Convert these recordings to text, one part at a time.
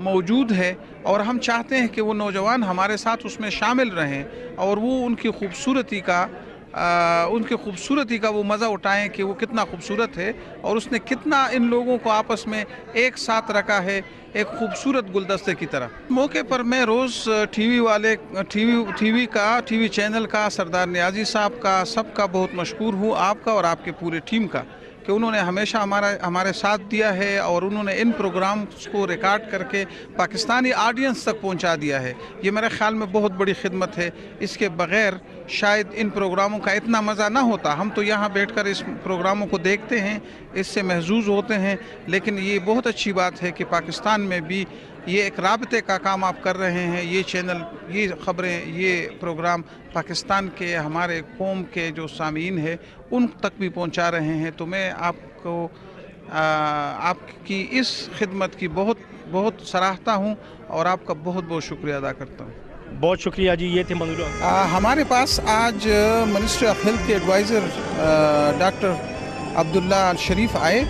موجود ہے اور ہم چاہتے ہیں کہ وہ نوجوان ہمارے ساتھ اس میں شامل رہیں اور وہ ان کی خوبصورتی کا وہ مزہ اٹھائیں کہ وہ کتنا خوبصورت ہے اور اس نے کتنا ان لوگوں کو آپس میں ایک ساتھ رکھا ہے ایک خوبصورت گلدستے کی طرح. موقع پر میں روز ٹی وی چینل کا سردار نیازی صاحب کا سب کا بہت مشکور ہوں، آپ کا اور آپ کے پورے ٹیم کا، کہ انہوں نے ہمیشہ ہمارے ساتھ دیا ہے اور انہوں نے ان پروگرامز کو ریکارڈ کر کے پاکستانی آڈینس تک پہنچا دیا ہے. یہ میرے خیال میں بہت بڑی خدمت ہے. اس کے بغیر شاید ان پروگراموں کا اتنا مزہ نہ ہوتا. ہم تو یہاں بیٹھ کر اس پروگراموں کو دیکھتے ہیں، اس سے محظوظ ہوتے ہیں، لیکن یہ بہت اچھی بات ہے کہ پاکستان میں بھی یہ ایک رابطے کا کام آپ کر رہے ہیں. یہ چینل، یہ خبریں، یہ پروگرام پاکستان کے ہمارے قوم کے جو سامعین ہیں ان تک بھی پہنچا رہے ہیں. تو میں آپ کی اس خدمت کی بہت بہت سراہتا ہوں اور آپ کا بہت بہت شکریہ ادا کرتا ہوں. بہت شکریہ جی. یہ تھے ہمارے پاس آج منسٹری آف ہیلتھ کے ایڈوائزر ڈاکٹر عبداللہ الشریف آئے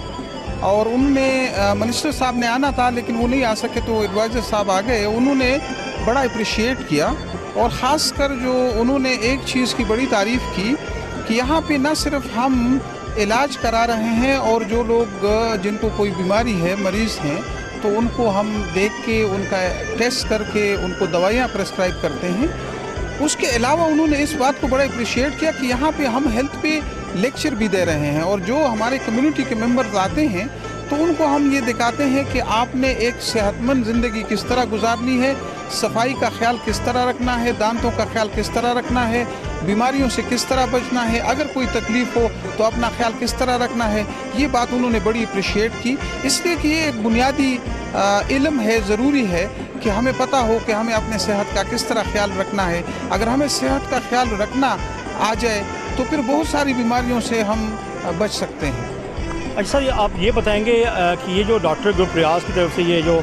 اور ان نے منسٹر صاحب نے آنا تھا لیکن وہ نہیں آ سکے تو ایڈوائزر صاحب آ گئے. انہوں نے بڑا اپریشیٹ کیا اور خاص کر جو انہوں نے ایک چیز کی بڑی تعریف کی کہ یہاں پہ نہ صرف ہم علاج کرا رہے ہیں اور جو لوگ جن کو کوئی بیماری ہے، مریض ہیں، تو ان کو ہم دیکھ کے ان کا ٹیسٹ کر کے ان کو دوائیاں پرسکرائب کرتے ہیں. اس کے علاوہ انہوں نے اس بات کو بڑا اپریشیٹ کیا کہ یہاں پہ ہم ہیلتھ پہ لیکچر بھی دے رہے ہیں اور جو ہمارے کمیونٹی کے ممبرز آتے ہیں تو ان کو ہم یہ دکھاتے ہیں کہ آپ نے ایک صحت مند زندگی کس طرح گزارنی ہے، صفائی کا خیال کس طرح رکھنا ہے، دانتوں کا خیال کس طرح رکھنا ہے، بیماریوں سے کس طرح بچنا ہے، اگر کوئی تکلیف ہو تو اپنا خیال کس طرح رکھنا ہے. یہ بات انہوں نے بڑی اپریشیٹ کی، اس لیے کہ یہ ایک بنیادی علم ہے. ضروری ہے کہ ہمیں پتہ ہو کہ ہمیں اپنے صحت کا کس طرح خیال رکھنا ہے. اگر ہمیں صحت کا خیال رکھنا آ جائے تو پھر بہت ساری بیماریوں سے ہم بچ سکتے ہیں. اچھا سر، آپ یہ بتائیں گے کہ یہ جو ڈاکٹر گروپ ریاض کی طرف سے یہ جو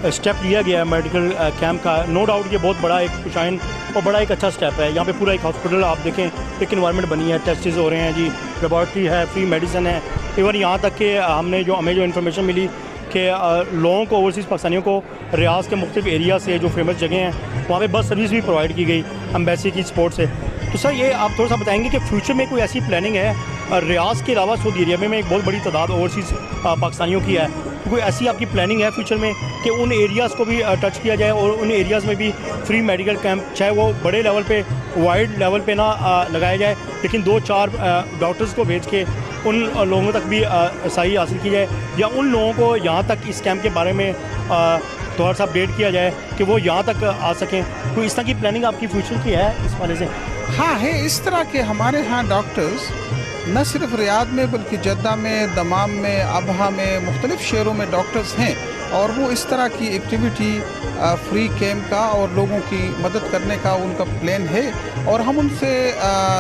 اسٹیپ لیا گیا ہے میڈیکل کیمپ کا، نو ڈاؤٹ یہ بہت بڑا ایک خوشائن اور بڑا ایک اچھا اسٹیپ ہے. یہاں پہ پورا ایک ہاسپٹل آپ دیکھیں، ایک انوائرمنٹ بنی ہے، ٹیسٹز ہو رہے ہیں جی، لیبارٹری ہے، فری میڈیسن ہے. ایون یہاں تک کہ ہمیں جو انفارمیشن ملی کہ لوگوں کو، اوورسیز پاکستانیوں کو ریاض کے مختلف ایریا سے جو فیمس جگہیں ہیں وہاں پہ بس سروس بھی پرووائڈ کی گئی امبیسی کی سپورٹ سے. تو سر یہ آپ تھوڑا سا بتائیں گے کہ فیوچر میں کوئی ایسی پلاننگ ہے ریاض کے علاوہ سعودی عربیہ میں ایک بہت بڑی تعداد اوورسیز پاکستانیوں کی ہے، کوئی ایسی آپ کی پلاننگ ہے فیوچر میں کہ ان ایریاز کو بھی ٹچ کیا جائے اور ان ایریاز میں بھی فری میڈیکل کیمپ، چاہے وہ بڑے لیول پہ، وائڈ لیول پہ نہ لگایا جائے لیکن 2-4 ڈاکٹرز کو بھیج کے ان لوگوں تک بھی رسائی حاصل کی جائے، یا ان لوگوں کو یہاں تک اس کیمپ کے بارے میں تھوڑا سا اپڈیٹ کیا جائے کہ وہ یہاں تک آ سکیں؟ کوئی اس طرح کی پلاننگ آپ کی فیوچر کی ہے اس والے سے؟ ہاں ہے، اس طرح کے ہمارے ہاں ڈاکٹرز نہ صرف ریاض میں بلکہ جدہ میں، دمام میں، ابہا میں، مختلف شہروں میں ڈاکٹرز ہیں اور وہ اس طرح کی ایکٹیویٹی فری کیمپ کا اور لوگوں کی مدد کرنے کا ان کا پلان ہے اور ہم ان سے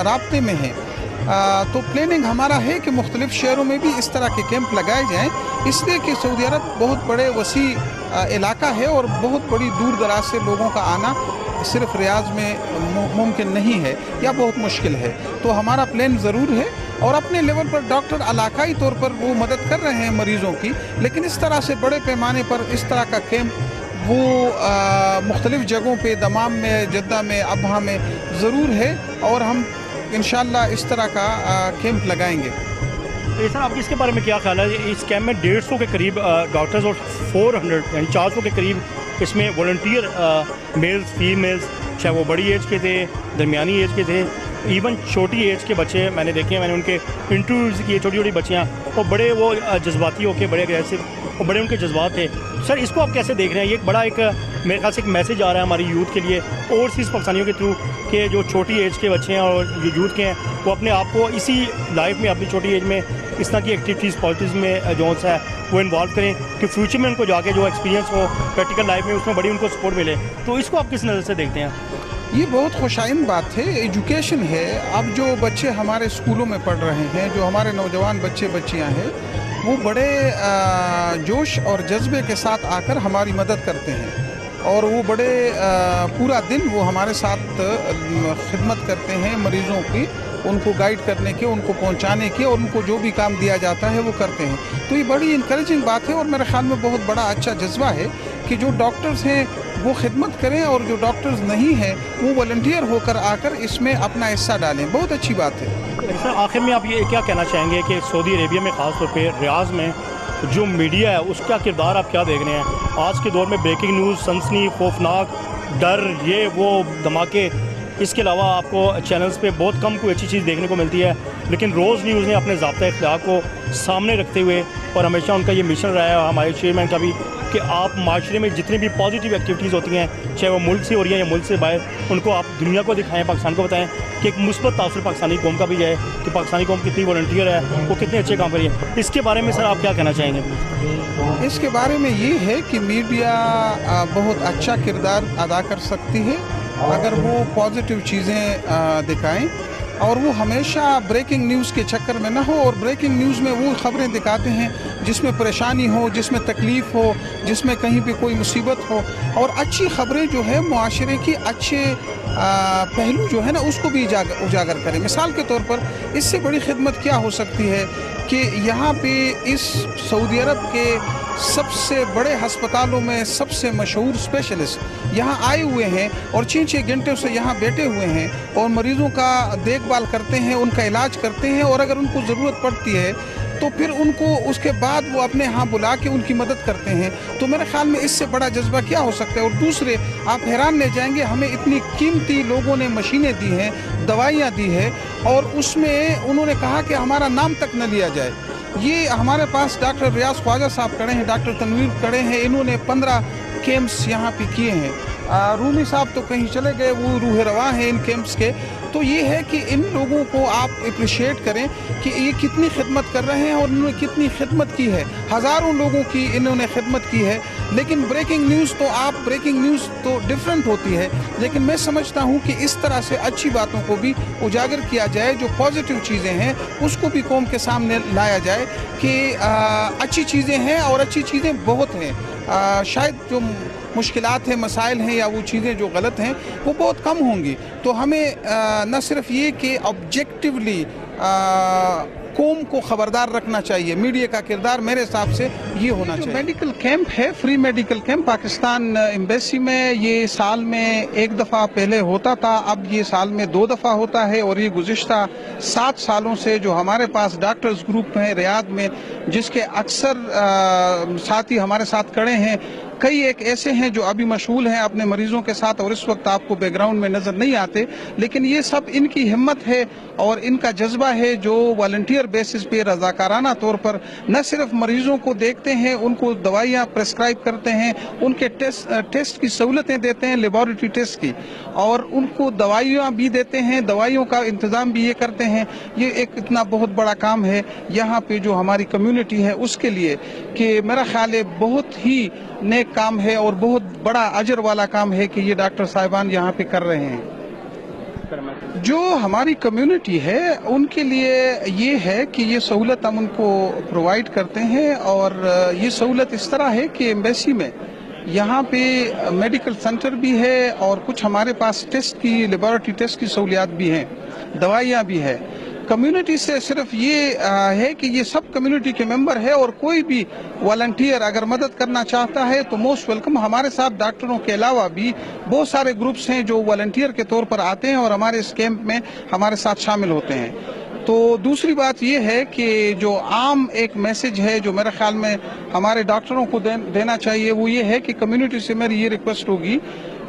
رابطے میں ہیں. تو پلاننگ ہمارا ہے کہ مختلف شہروں میں بھی اس طرح کے کیمپ لگائے جائیں، اس لیے کہ سعودی عرب بہت بڑے وسیع علاقہ ہے اور بہت بڑی دور دراز سے لوگوں کا آنا صرف ریاض میں ممکن نہیں ہے یا بہت مشکل ہے. تو ہمارا پلان ضرور ہے اور اپنے لیول پر ڈاکٹر علاقائی طور پر وہ مدد کر رہے ہیں مریضوں کی، لیکن اس طرح سے بڑے پیمانے پر اس طرح کا کیمپ وہ مختلف جگہوں پہ دمام میں، جدہ میں، ابہا میں ضرور ہے اور ہم انشاءاللہ اس طرح کا کیمپ لگائیں گے. سر آپ کی اس کے بارے میں کیا خیال ہے؟ اس کیمپ میں 150 کے قریب ڈاکٹرز اور 400 کے قریب اس میں والنٹیئر میلز، فیمیلز، چاہے وہ بڑی ایج کے تھے، درمیانی ایج کے تھے، ایون چھوٹی ایج کے بچے میں نے دیکھے ہیں، میں نے ان کے انٹرویوز کیے، چھوٹی چھوٹی بچیاں، اور بڑے وہ جذباتی ہو کے، بڑے اگریسو اور بڑے ان کے جذبات تھے. سر اس کو آپ کیسے دیکھ رہے ہیں؟ یہ ایک بڑا ایک میرے خیال سے ایک میسیج آ رہا ہے ہماری یوتھ کے لیے، اوورسیز پاکستانیوں کے تھرو، کہ جو چھوٹی ایج کے بچے ہیں اور جو یوتھ کے ہیں وہ اپنے آپ کو اسی لائف میں، اپنی چھوٹی ایج میں اس طرح کی ایکٹیویٹیز، پالیٹکس میں جو ہے وہ انوالو کریں کہ فیوچر میں ان کو جا کے جو ایکسپیرینس ہو پریکٹیکل لائف میں اس میں بڑی ان کو سپورٹ ملے. تو اس کو آپ کس نظر سے دیکھتے ہیں؟ یہ بہت خوشائن بات ہے، ایجوکیشن ہے. اب جو بچے ہمارے اسکولوں میں پڑھ رہے ہیں، جو ہمارے نوجوان بچے بچیاں ہیں، وہ بڑے جوش اور جذبے کے ساتھ آ کر ہماری مدد کرتے ہیں اور وہ بڑے پورا دن وہ ہمارے ساتھ خدمت کرتے ہیں مریضوں کی ان کو گائیڈ کرنے کے, ان کو پہنچانے کے, اور ان کو جو بھی کام دیا جاتا ہے وہ کرتے ہیں. تو یہ بڑی انکریجنگ بات ہے, اور میرے خیال میں بہت بڑا اچھا جذبہ ہے کہ جو ڈاکٹرز ہیں وہ خدمت کریں, اور جو ڈاکٹرز نہیں ہیں وہ والنٹیئر ہو کر آ کر اس میں اپنا حصہ ڈالیں. بہت اچھی بات ہے. سر آخر میں آپ یہ کیا کہنا چاہیں گے کہ سعودی عربیہ میں خاص طور پہ ریاض میں جو میڈیا ہے اس کا کردار آپ کیا دیکھ رہے ہیں آج کے دور میں؟ بریکنگ نیوز, سنسنی, خوفناک, ڈر, یہ وہ دھماکے, اس کے علاوہ آپ کو چینلز پہ بہت کم کوئی اچھی چیز دیکھنے کو ملتی ہے, لیکن روز نیوز نے اپنے ضابطۂ اخلاق کو سامنے رکھتے ہوئے, اور ہمیشہ ان کا یہ مشن رہا ہے ہمارے چیئرمین کا بھی, کہ آپ معاشرے میں جتنی بھی پازیٹیو ایکٹیویٹیز ہوتی ہیں چاہے وہ ملک سے ہو رہی ہیں یا ملک سے باہر, ان کو آپ دنیا کو دکھائیں, پاکستان کو بتائیں کہ ایک مثبت تاثر پاکستانی قوم کا بھی ہے کہ پاکستانی قوم کتنی والنٹیئر ہے, وہ کتنے اچھے کام کر رہی ہے. اس کے بارے میں سر آپ کیا کہنا چاہیں گے؟ اس کے بارے میں یہ ہے کہ میڈیا بہت اچھا کردار ادا کر سکتی ہے اگر وہ پازیٹیو چیزیں دکھائیں, اور وہ ہمیشہ بریکنگ نیوز کے چکر میں نہ ہو, اور بریکنگ نیوز میں وہ خبریں دکھاتے ہیں جس میں پریشانی ہو, جس میں تکلیف ہو, جس میں کہیں پہ کوئی مصیبت ہو, اور اچھی خبریں جو ہے معاشرے کی اچھے پہلو جو ہے نا اس کو بھی اجاگر کریں. مثال کے طور پر اس سے بڑی خدمت کیا ہو سکتی ہے کہ یہاں پہ اس سعودی عرب کے سب سے بڑے ہسپتالوں میں سب سے مشہور اسپیشلسٹ یہاں آئے ہوئے ہیں, اور 6 گھنٹے سے یہاں بیٹھے ہوئے ہیں, اور مریضوں کا دیکھ بھال کرتے ہیں, ان کا علاج کرتے ہیں, اور اگر ان کو ضرورت پڑتی ہے تو پھر ان کو اس کے بعد وہ اپنے ہاں بلا کے ان کی مدد کرتے ہیں. تو میرے خیال میں اس سے بڑا جذبہ کیا ہو سکتا ہے. اور دوسرے, آپ حیران رہ جائیں گے, ہمیں اتنی قیمتی لوگوں نے مشینیں دی ہیں, دوائیاں دی ہیں, اور اس میں انہوں نے کہا کہ ہمارا نام تک نہ لیا جائے. یہ ہمارے پاس ڈاکٹر ریاض خواجہ صاحب کھڑے ہیں, ڈاکٹر تنویر کھڑے ہیں, انہوں نے 15 کیمپس یہاں پہ کیے ہیں. رومی صاحب تو کہیں چلے گئے, وہ روح رواں ہیں ان کیمپس کے. تو یہ ہے کہ ان لوگوں کو آپ اپریشیٹ کریں کہ یہ کتنی خدمت کر رہے ہیں, اور انہوں نے کتنی خدمت کی ہے. ہزاروں لوگوں کی انہوں نے خدمت کی ہے. لیکن بریکنگ نیوز تو ڈیفرنٹ ہوتی ہے, لیکن میں سمجھتا ہوں کہ اس طرح سے اچھی باتوں کو بھی اجاگر کیا جائے, جو پازیٹیو چیزیں ہیں اس کو بھی قوم کے سامنے لایا جائے کہ اچھی چیزیں ہیں, اور اچھی چیزیں بہت ہیں. شاید جو مشکلات ہیں, مسائل ہیں, یا وہ چیزیں جو غلط ہیں وہ بہت کم ہوں گی. تو ہمیں نہ صرف یہ کہ آبجیکٹیولی قوم کو خبردار رکھنا چاہیے, میڈیا کا کردار میرے حساب سے یہ ہونا چاہیے. میڈیکل کیمپ ہے, free medical camp Pakistan embassy میں, یہ سال میں 1 دفعہ پہلے ہوتا تھا, اب یہ سال میں 2 دفعہ ہوتا ہے. اور یہ گزشتہ 7 سالوں سے جو ہمارے پاس ڈاکٹرز گروپ ہیں ریاض میں, جس کے اکثر ساتھی ہمارے ساتھ کھڑے ہیں, کئی ایک ایسے ہیں جو ابھی مشغول ہیں اپنے مریضوں کے ساتھ, اور اس وقت آپ کو بیک گراؤنڈ میں نظر نہیں آتے, لیکن یہ سب ان کی ہمت ہے اور ان کا جذبہ ہے, جو والنٹیئر بیسس پہ رضاکارانہ طور پر نہ صرف مریضوں کو دیکھتے ہیں, ان کو دوائیاں پرسکرائب کرتے ہیں, ان کے ٹیسٹ کی سہولتیں دیتے ہیں, لیبارٹری ٹیسٹ کی, اور ان کو دوائیاں بھی دیتے ہیں, دوائیوں کا انتظام بھی یہ کرتے ہیں. یہ ایک اتنا بہت بڑا کام ہے یہاں پہ جو ہماری کمیونٹی ہے اس کے لیے, کہ میرا خیال ہے بہت ہی نیک کام ہے اور بہت بڑا اجر والا کام ہے کہ یہ ڈاکٹر صاحبان یہاں پہ کر رہے ہیں. جو ہماری کمیونٹی ہے ان کے لیے یہ ہے کہ یہ سہولت ہم ان کو پرووائڈ کرتے ہیں, اور یہ سہولت اس طرح ہے کہ ایمبیسی میں یہاں پہ میڈیکل سینٹر بھی ہے, اور کچھ ہمارے پاس ٹیسٹ کی, لیبارٹری ٹیسٹ کی سہولیات بھی ہیں, دوائیاں بھی ہیں. کمیونٹی سے صرف یہ ہے کہ یہ سب کمیونٹی کے ممبر ہے, اور کوئی بھی والنٹیئر اگر مدد کرنا چاہتا ہے تو موسٹ ویلکم. ہمارے ساتھ ڈاکٹروں کے علاوہ بھی بہت سارے گروپس ہیں جو والنٹیئر کے طور پر آتے ہیں اور ہمارے اس کیمپ میں ہمارے ساتھ شامل ہوتے ہیں. تو دوسری بات یہ ہے کہ جو عام ایک میسج ہے جو میرے خیال میں ہمارے ڈاکٹروں کو دینا چاہیے, وہ یہ ہے کہ کمیونٹی سے میری یہ ریکویسٹ ہوگی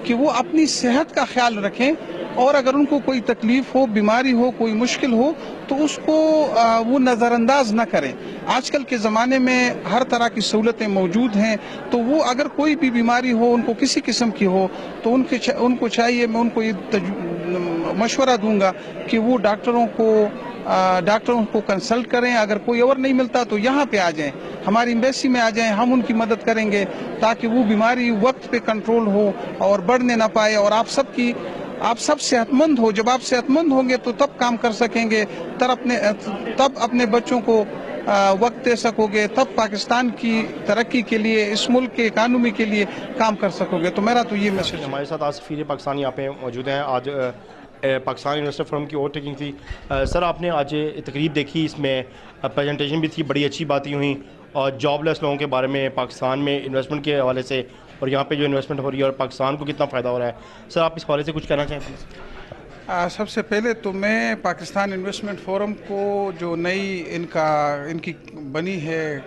کہ وہ اپنی صحت کا خیال رکھیں, اور اگر ان کو کوئی تکلیف ہو, بیماری ہو, کوئی مشکل ہو تو اس کو وہ نظر انداز نہ کریں. آج کل کے زمانے میں ہر طرح کی سہولتیں موجود ہیں, تو وہ اگر کوئی بھی بیماری ہو, ان کو کسی قسم کی ہو, تو ان کو چاہیے, میں ان کو یہ مشورہ دوں گا کہ وہ ڈاکٹروں کو کنسلٹ کریں. اگر کوئی اور نہیں ملتا تو یہاں پہ آ جائیں, ہماری ایمبیسی میں آ جائیں, ہم ان کی مدد کریں گے تاکہ وہ بیماری وقت پہ کنٹرول ہو اور بڑھنے نہ پائے, اور آپ سب صحت مند ہو. جب آپ صحت مند ہوں گے تو تب کام کر سکیں گے, تب اپنے بچوں کو وقت دے سکو گے, تب پاکستان کی ترقی کے لیے, اس ملک کے اکانومی کے لیے کام کر سکو گے. تو میرا تو یہ میسج ہے. ہمارے ساتھ آج سفیر پاکستان یہاں پہ موجود ہیں. آج پاکستان انویسٹر فورم کی اوور ٹیکنگ تھی. سر آپ نے آج تقریب دیکھی, اس میں پریزنٹیشن بھی تھی, بڑی اچھی باتیں ہوئیں, اور جاب لیس لوگوں کے بارے میں پاکستان میں انویسٹمنٹ کے حوالے سے, اور یہاں پہ جو انویسٹمنٹ ہو رہی ہے اور پاکستان کو کتنا فائدہ ہو رہا ہے. سر آپ اس حوالے سے کچھ کہنا چاہیں پلیز؟ سب سے پہلے تو میں پاکستان انویسٹمنٹ فورم کو جو نئی ان کی بنی ہے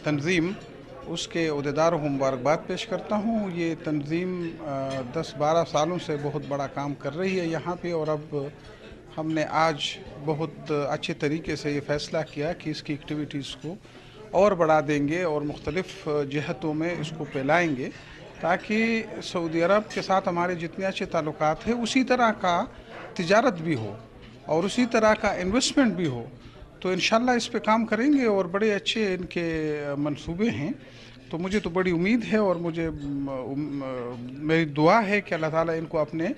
تنظیم, اس کے عہدیداروں کو مبارکباد پیش کرتا ہوں. یہ تنظیم 10-12 سالوں سے بہت بڑا کام کر رہی ہے یہاں پہ, اور اب ہم نے آج بہت اچھے طریقے سے یہ فیصلہ کیا کہ اس کی ایکٹیویٹیز کو اور بڑھا دیں گے اور مختلف جہتوں میں اس کو پھیلائیں گے, تاکہ سعودی عرب کے ساتھ ہمارے جتنے اچھے تعلقات ہیں اسی طرح کا تجارت بھی ہو اور اسی طرح کا انویسٹمنٹ بھی ہو. تو انشاءاللہ اس پہ کام کریں گے اور بڑے اچھے ان کے منصوبے ہیں. تو مجھے تو بڑی امید ہے اور میری دعا ہے کہ اللہ تعالیٰ ان کو اپنے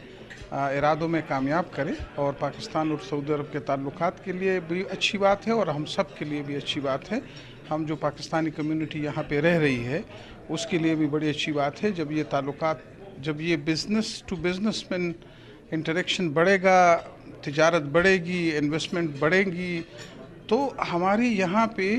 ارادوں میں کامیاب کرے, اور پاکستان اور سعودی عرب کے تعلقات کے لیے بھی اچھی بات ہے اور ہم سب کے لیے بھی اچھی بات ہے. ہم جو پاکستانی کمیونٹی یہاں پہ رہ رہی ہے اس کے لیے بھی بڑی اچھی بات ہے. جب یہ تعلقات, جب یہ business to business man interaction بڑھے گا, تجارت بڑھے گی, انویسٹمنٹ بڑھے گی, تو ہماری یہاں پہ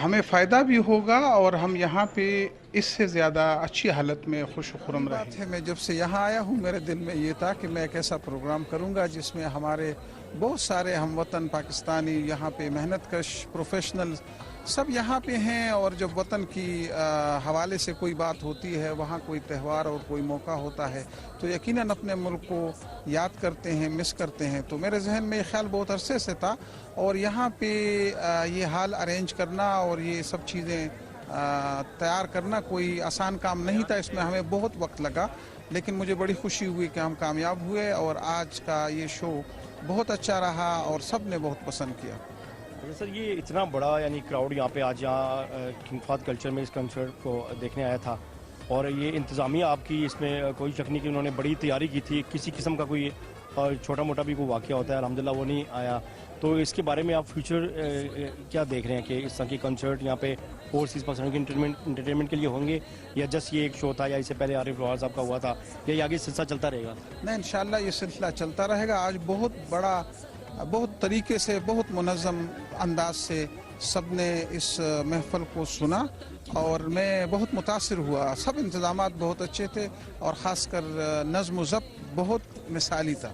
ہمیں فائدہ بھی ہوگا اور ہم یہاں پہ اس سے زیادہ اچھی حالت میں خوش و خرم رہیں گے. میں جب سے یہاں آیا ہوں میرے دل میں یہ تھا کہ میں ایک ایسا پروگرام کروں گا جس میں ہمارے بہت سارے ہم وطن پاکستانی یہاں پہ محنت کش پروفیشنل سب یہاں پہ ہیں, اور جب وطن کی حوالے سے کوئی بات ہوتی ہے, وہاں کوئی تہوار اور کوئی موقع ہوتا ہے, تو یقیناً اپنے ملک کو یاد کرتے ہیں, مس کرتے ہیں. تو میرے ذہن میں یہ خیال بہت عرصے سے تھا, اور یہاں پہ یہ حال ارینج کرنا اور یہ سب چیزیں تیار کرنا کوئی آسان کام نہیں تھا. اس میں ہمیں بہت وقت لگا, لیکن مجھے بڑی خوشی ہوئی کہ ہم کامیاب ہوئے, اور آج کا یہ شو بہت اچھا رہا اور سب نے بہت پسند کیا. سر یہ اتنا بڑا یعنی کراؤڈ یہاں پہ آج یہاں کنگ فہد کلچر میں اس کنسرٹ کو دیکھنے آیا تھا, اور یہ انتظامیہ آپ کی اس میں کوئی شک نہیں کہ انہوں نے بڑی تیاری کی تھی. کسی قسم کا کوئی چھوٹا موٹا بھی کوئی واقعہ ہوتا ہے, الحمدللہ وہ نہیں آیا. تو اس کے بارے میں آپ فیوچر کیا دیکھ رہے ہیں کہ اس طرح کی کنسرٹ یہاں پہ اوورسیز پاکستان کے انٹرٹینمنٹ کے لیے ہوں گے, یا جسٹ یہ ایک شو تھا, یا اس سے پہلے عارف روحان صاحب کا ہوا تھا, یا یہ آگے سلسلہ چلتا رہے گا؟ نہیں, انشاءاللہ یہ سلسلہ چلتا رہے گا. آج بہت بڑا, بہت طریقے سے, بہت منظم انداز سے سب نے اس محفل کو سنا, اور میں بہت متاثر ہوا. سب انتظامات بہت اچھے تھے, اور خاص کر نظم و ضبط بہت مثالی تھا.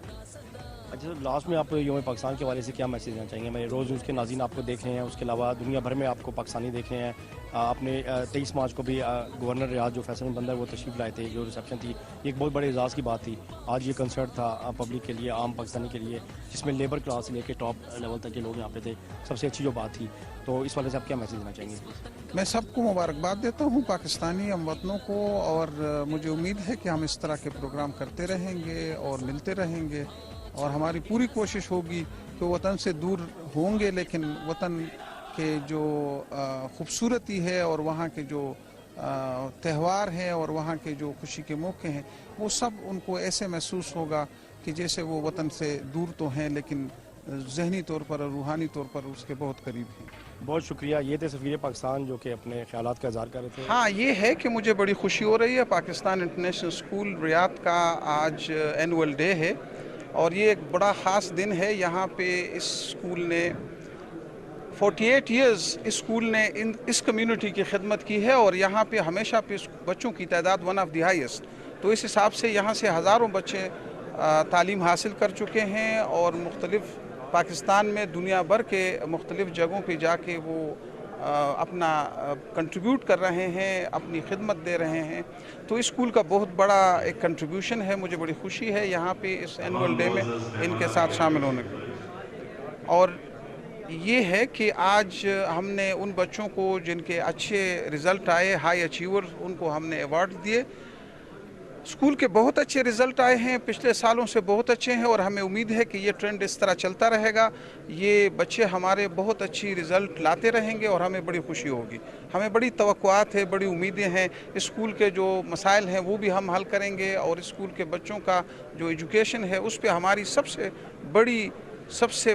اچھا, لاسٹ میں آپ یوم پاکستان کے حوالے سے کیا میسیج دینا چاہیں گے؟ میں روز نیوز کے ناظرین آپ کو دیکھ رہے ہیں, اس کے علاوہ دنیا بھر میں آپ کو پاکستانی دیکھ رہے ہیں. آپ نے 23 مارچ کو بھی گورنر ریاض جو فیصل بندر وہ تشریف لائے تھے, جو ریسیپشن تھی, یہ ایک بہت بڑے اعزاز کی بات تھی. آج یہ کنسرٹ تھا پبلک کے لیے, عام پاکستانی کے لیے, جس میں لیبر کلاس سے لے کے ٹاپ لیول تک کے لوگ یہاں پہ تھے. سب سے اچھی جو بات تھی, تو اس والے سے آپ کیا میسیج دینا چاہیں گے؟ میں سب کو مبارکباد دیتا ہوں, پاکستانی ہم وطنوں کو, اور مجھے امید ہے کہ ہم اس طرح کے پروگرام کرتے رہیں گے اور ملتے رہیں گے, اور ہماری پوری کوشش ہوگی کہ وطن سے دور ہوں گے لیکن وطن کے جو خوبصورتی ہے اور وہاں کے جو تہوار ہیں اور وہاں کے جو خوشی کے موقع ہیں, وہ سب ان کو ایسے محسوس ہوگا کہ جیسے وہ وطن سے دور تو ہیں لیکن ذہنی طور پر اور روحانی طور پر اس کے بہت قریب ہیں. بہت شکریہ. یہ تھے سفیر پاکستان جو کہ اپنے خیالات کا اظہار کر رہے تھے. ہاں, یہ ہے کہ مجھے بڑی خوشی ہو رہی ہے. پاکستان انٹرنیشنل اسکول ریاض کا آج اینول ڈے ہے, اور یہ ایک بڑا خاص دن ہے. یہاں پہ اس اسکول نے 48 ایئرز اسکول نے اس کمیونٹی کی خدمت کی ہے, اور یہاں پہ ہمیشہ پہ بچوں کی تعداد ون آف دی ہائیسٹ. تو اس حساب سے یہاں سے ہزاروں بچے تعلیم حاصل کر چکے ہیں, اور مختلف پاکستان میں دنیا بھر کے مختلف جگہوں پہ جا کے وہ اپنا کنٹریبیوٹ کر رہے ہیں, اپنی خدمت دے رہے ہیں. تو اس اسکول کا بہت بڑا ایک کنٹریبیوشن ہے. مجھے بڑی خوشی ہے یہاں پہ اس اینول ڈے میں ان کے ساتھ شامل ہونے کو. اور یہ ہے کہ آج ہم نے ان بچوں کو جن کے اچھے رزلٹ آئے, ہائی اچیور, ان کو ہم نے ایوارڈ دیے. اسکول کے بہت اچھے رزلٹ آئے ہیں, پچھلے سالوں سے بہت اچھے ہیں, اور ہمیں امید ہے کہ یہ ٹرینڈ اس طرح چلتا رہے گا. یہ بچے ہمارے بہت اچھی رزلٹ لاتے رہیں گے, اور ہمیں بڑی خوشی ہوگی. ہمیں بڑی توقعات ہے, بڑی امیدیں ہیں. اسکول کے جو مسائل ہیں وہ بھی ہم حل کریں گے, اور اسکول کے بچوں کا جو ایجوکیشن ہے اس پہ ہماری سب سے بڑی, سب سے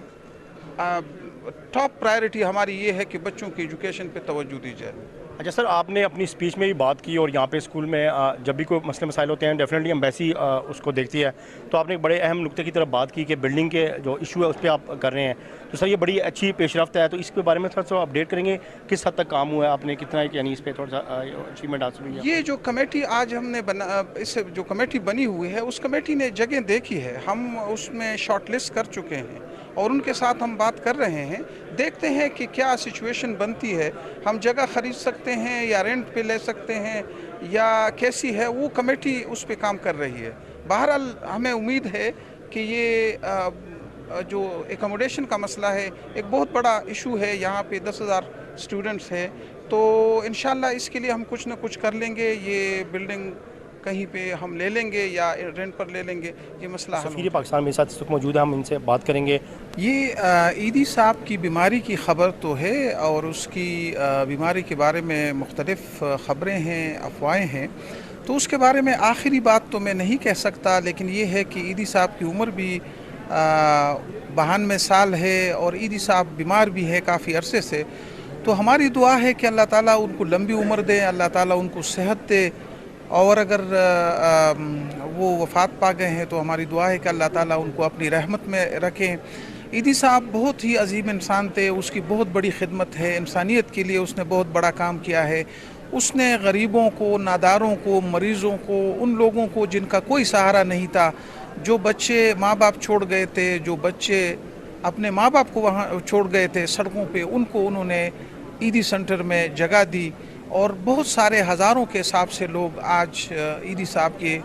ٹاپ پرائرٹی ہماری یہ ہے کہ بچوں کی ایجوکیشن پہ توجہ دی جائے. اچھا سر، آپ نے اپنی اسپیچ میں بھی بات کی اور یہاں پہ اسکول میں جب بھی کوئی مسئلے مسائل ہوتے ہیں ڈیفینیٹلی ایمبیسی اس کو دیکھتی ہے، تو آپ نے ایک بڑے اہم نقطے کی طرف بات کی کہ بلڈنگ کے جو ایشو ہے اس پہ آپ کر رہے ہیں، تو سر یہ بڑی اچھی پیش رفت ہے، تو اس کے بارے میں تھوڑا سا اپڈیٹ کریں گے کس حد تک کام ہوا ہے، آپ نے کتنا یعنی اس پہ تھوڑا سا اچیومنٹ حاصل ہوئی ہے؟ یہ جو کمیٹی آج ہم نے اس جو کمیٹی بنی ہوئی ہے اس کمیٹی نے جگہ دیکھی ہے، ہم اس میں شارٹ لسٹ کر چکے ہیں اور ان کے ساتھ ہم بات کر رہے ہیں، دیکھتے ہیں کہ کیا سچویشن بنتی ہے، ہم جگہ خرید سکتے ہیں یا رینٹ پہ لے سکتے ہیں یا کیسی ہے، وہ کمیٹی اس پہ کام کر رہی ہے۔ بہرحال ہمیں امید ہے کہ یہ جو ایکوموڈیشن کا مسئلہ ہے ایک بہت بڑا ایشو ہے، یہاں پہ 10,000 اسٹوڈنٹس ہیں، تو انشاءاللہ اس کے لیے ہم کچھ نہ کچھ کر لیں گے، یہ بلڈنگ کہیں پہ ہم لے لیں گے یا رینٹ پر لے لیں گے، یہ مسئلہ حل سفیر ہوگا۔ پاکستان میرے ساتھ اس وقت موجود ہے، ہم ان سے بات کریں گے۔ یہ عیدی صاحب کی بیماری کی خبر تو ہے اور اس کی بیماری کے بارے میں مختلف خبریں ہیں، افواہیں ہیں، تو اس کے بارے میں آخری بات تو میں نہیں کہہ سکتا، لیکن یہ ہے کہ عیدی صاحب کی عمر بھی 92 سال ہے اور عیدی صاحب بیمار بھی ہے کافی عرصے سے، تو ہماری دعا ہے کہ اللہ تعالیٰ ان کو لمبی عمر دے، اللہ تعالیٰ ان کو صحت دے، اور اگر وہ وفات پا گئے ہیں تو ہماری دعا ہے کہ اللہ تعالیٰ ان کو اپنی رحمت میں رکھیں۔ عیدی صاحب بہت ہی عظیم انسان تھے، اس کی بہت بڑی خدمت ہے، انسانیت کے لیے اس نے بہت بڑا کام کیا ہے، اس نے غریبوں کو، ناداروں کو، مریضوں کو، ان لوگوں کو جن کا کوئی سہارا نہیں تھا، جو بچے ماں باپ چھوڑ گئے تھے، جو بچے اپنے ماں باپ کو وہاں چھوڑ گئے تھے سڑکوں پہ، ان کو انہوں نے عیدی سینٹر میں جگہ دی، اور بہت سارے ہزاروں کے حساب سے لوگ آج عیدی صاحب کے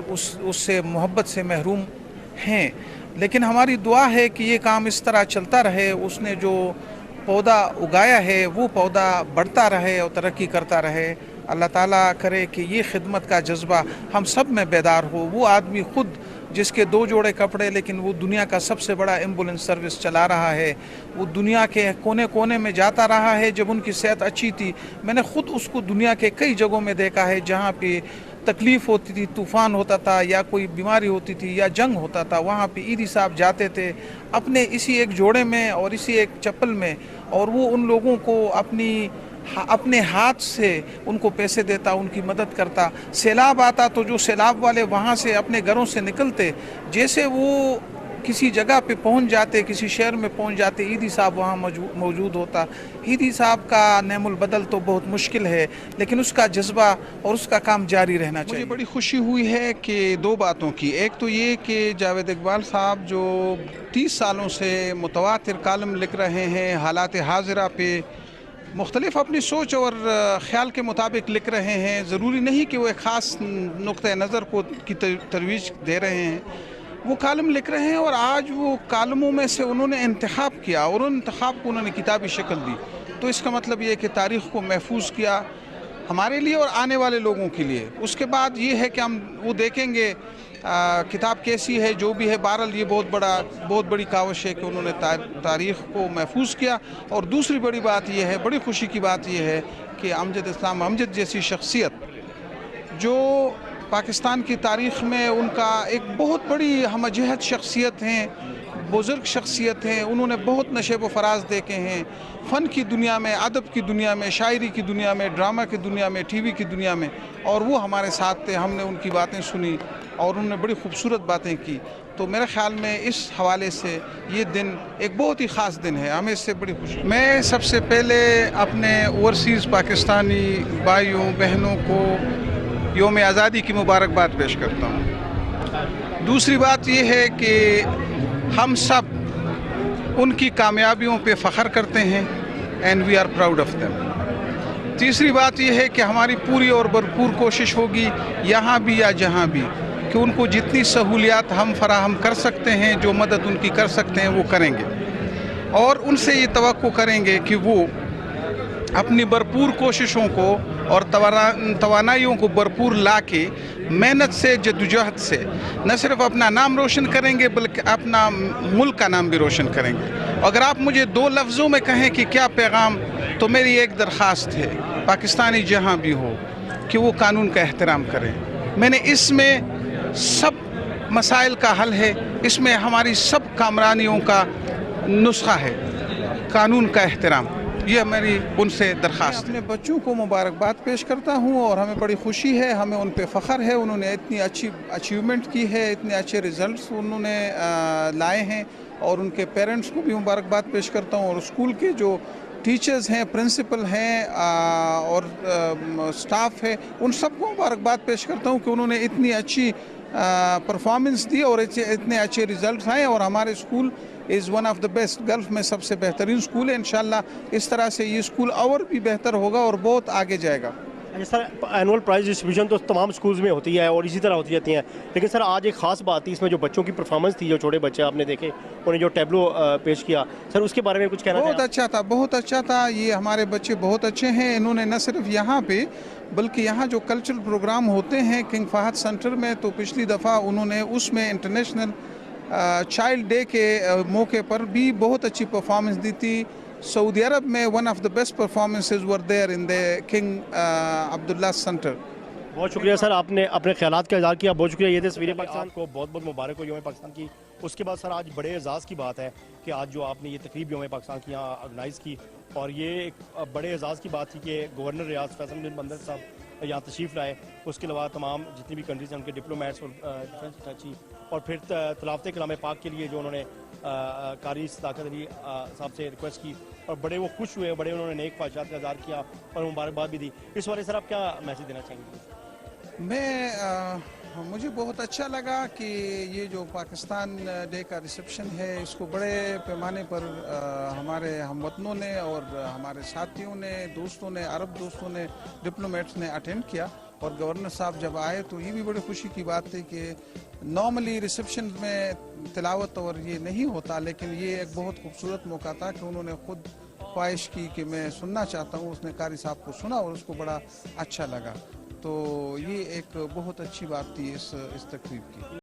اس سے محبت سے محروم ہیں، لیکن ہماری دعا ہے کہ یہ کام اس طرح چلتا رہے، اس نے جو پودا اگایا ہے وہ پودا بڑھتا رہے اور ترقی کرتا رہے، اللہ تعالیٰ کرے کہ یہ خدمت کا جذبہ ہم سب میں بیدار ہو۔ وہ آدمی خود جس کے 2 جوڑے کپڑے، لیکن وہ دنیا کا سب سے بڑا ایمبولینس سروس چلا رہا ہے، وہ دنیا کے کونے کونے میں جاتا رہا ہے، جب ان کی صحت اچھی تھی میں نے خود اس کو دنیا کے کئی جگہوں میں دیکھا ہے جہاں پہ تکلیف ہوتی تھی، طوفان ہوتا تھا یا کوئی بیماری ہوتی تھی یا جنگ ہوتا تھا، وہاں پہ عیدی صاحب جاتے تھے اپنے اسی ایک جوڑے میں اور اسی ایک چپل میں، اور وہ ان لوگوں کو اپنے ہاتھ سے ان کو پیسے دیتا، ان کی مدد کرتا۔ سیلاب آتا تو جو سیلاب والے وہاں سے اپنے گھروں سے نکلتے، جیسے وہ کسی جگہ پہ پہنچ جاتے، کسی شہر میں پہنچ جاتے، عیدی صاحب وہاں موجود ہوتا۔ عیدی صاحب کا نعم البدل تو بہت مشکل ہے، لیکن اس کا جذبہ اور اس کا کام جاری رہنا چاہیے۔ مجھے بڑی خوشی ہوئی ہے کہ 2 باتوں کی، ایک تو یہ کہ جاوید اقبال صاحب جو 30 سالوں سے متواتر کالم لکھ رہے ہیں، حالات حاضرہ پہ مختلف اپنی سوچ اور خیال کے مطابق لکھ رہے ہیں، ضروری نہیں کہ وہ ایک خاص نقطہ نظر کی ترویج دے رہے ہیں، وہ کالم لکھ رہے ہیں، اور آج وہ کالموں میں سے انہوں نے انتخاب کیا اور ان انتخاب کو انہوں نے کتابی شکل دی، تو اس کا مطلب یہ ہے کہ تاریخ کو محفوظ کیا ہمارے لیے اور آنے والے لوگوں کے لیے۔ اس کے بعد یہ ہے کہ ہم وہ دیکھیں گے کتاب کیسی ہے، جو بھی ہے، بہرحال یہ بہت بڑی کاوش ہے کہ انہوں نے تاریخ کو محفوظ کیا، اور دوسری بڑی بات یہ ہے، بڑی خوشی کی بات یہ ہے کہ امجد اسلام امجد جیسی شخصیت جو پاکستان کی تاریخ میں ان کا ایک بہت بڑی ہمہ جہت شخصیت ہیں، بزرگ شخصیت ہیں، انہوں نے بہت نشیب و فراز دیکھے ہیں فن کی دنیا میں، ادب کی دنیا میں، شاعری کی دنیا میں، ڈرامہ کی دنیا میں، ٹی وی کی دنیا میں، اور وہ ہمارے ساتھ تھے، ہم نے ان کی باتیں سنی اور انہوں نے بڑی خوبصورت باتیں کی، تو میرے خیال میں اس حوالے سے یہ دن ایک بہت ہی خاص دن ہے، ہمیں اس سے بڑی خوشی۔ میں سب سے پہلے اپنے اوورسیز پاکستانی بھائیوں بہنوں کو یوم آزادی کی مبارکباد پیش کرتا ہوں۔ دوسری بات یہ ہے کہ ہم سب ان کی کامیابیوں پہ فخر کرتے ہیں and we are proud of them. تیسری بات یہ ہے کہ ہماری پوری اور بھرپور کوشش ہوگی یہاں بھی یا جہاں بھی کہ ان کو جتنی سہولیات ہم فراہم کر سکتے ہیں، جو مدد ان کی کر سکتے ہیں وہ کریں گے، اور ان سے یہ توقع کریں گے کہ وہ اپنی بھرپور کوششوں کو اور توانائیوں کو بھرپور لا کے محنت سے، جدوجہد سے نہ صرف اپنا نام روشن کریں گے بلکہ اپنا ملک کا نام بھی روشن کریں گے۔ اگر آپ مجھے 2 لفظوں میں کہیں کہ کیا پیغام، تو میری ایک درخواست ہے پاکستانی جہاں بھی ہو کہ وہ قانون کا احترام کریں۔ میں نے اس میں سب مسائل کا حل ہے، اس میں ہماری سب کامرانیوں کا نسخہ ہے، قانون کا احترام۔ یہ میری ان سے درخواست ہے. اپنے بچوں کو مبارکباد پیش کرتا ہوں اور ہمیں بڑی خوشی ہے, ہمیں ان پہ فخر ہے, انہوں نے اتنی اچھی اچیومنٹ کی ہے, اتنے اچھے ریزلٹس انہوں نے لائے ہیں, اور ان کے پیرنٹس کو بھی مبارکباد پیش کرتا ہوں, اور اسکول کے جو ٹیچرز ہیں, پرنسپل ہیں اور سٹاف ہے, ان سب کو مبارکباد پیش کرتا ہوں کہ انہوں نے اتنی اچھی پرفارمنس دی اور اتنے اچھے ریزلٹس آئے, اور ہمارے school is one of the best, golf میں سب سے بہترین اسکول ہے. انشاءاللہ اس طرح سے یہ اسکول اور بھی بہتر ہوگا اور بہت آگے جائے گا. اچھا سر, اینول پرائز ڈسٹریبیوشن تو تمام سکولز میں ہوتی ہے اور اسی طرح ہوتی رہتی ہیں, لیکن سر آج ایک خاص بات تھی اس میں, جو بچوں کی پرفارمنس تھی, جو چھوٹے بچے آپ نے دیکھے انہیں جو ٹیبلو پیش کیا, سر اس کے بارے میں کچھ کہنا بہت اچھا تھا, بہت اچھا تھا. یہ ہمارے بچے بہت اچھے ہیں, انہوں نے نہ صرف یہاں پہ بلکہ یہاں جو کلچرل پروگرام ہوتے ہیں کنگ فہد سینٹر میں, تو پچھلی دفعہ انہوں نے اس میں انٹرنیشنل چائلڈ ڈے کے موقع پر بھی بہت اچھی پرفارمنس دی تھی. سعودی عرب میں one of the best performances were there in the king Abdullah centre. بہت شکریہ سر, آپ نے اپنے خیالات کا اظہار کیا, بہت شکریہ. یہ تھے سویر پاکستان کو بہت بہت مبارک ہو یوم پاکستان کی. اس کے بعد سر آج بڑے اعزاز کی بات ہے کہ آج جو آپ نے یہ تقریب یوم پاکستان کی یہاں آرگنائز کی, اور یہ ایک بڑے اعزاز کی بات تھی کہ گورنر ریاض فیصل بن بندر صاحب یہاں تشریف لائے. اس کے علاوہ تمام جتنی بھی کنٹریز ہیں ان کے ڈپلومیٹس اور ڈیفنس اٹیچی, اور پھر تلاوت کلام پاک کے لیے جو انہوں نے قاری صداقت علی صاحب سے ریکویسٹ کی, اور بڑے وہ خوش ہوئے, بڑے انہوں نے نیک خواہشات کا اظہار کیا اور مبارکباد بھی دی. اس والے سر آپ کیا میسج دینا چاہیں گے؟ مجھے بہت اچھا لگا کہ یہ جو پاکستان ڈے کا ریسیپشن ہے, اس کو بڑے پیمانے پر ہمارے ہم وطنوں نے اور ہمارے ساتھیوں نے, دوستوں نے, عرب دوستوں نے, ڈپلومیٹس نے اٹینڈ کیا. اور گورنر صاحب جب آئے تو یہ بھی بڑی خوشی کی بات تھی کہ نارملی ریسیپشن میں تلاوت اور یہ نہیں ہوتا, لیکن یہ ایک بہت خوبصورت موقع تھا کہ انہوں نے خود خواہش کی کہ میں سننا چاہتا ہوں. اس نے قاری صاحب کو سنا اور اس کو بڑا اچھا لگا. تو یہ ایک بہت اچھی بات تھی اس تقریب کی.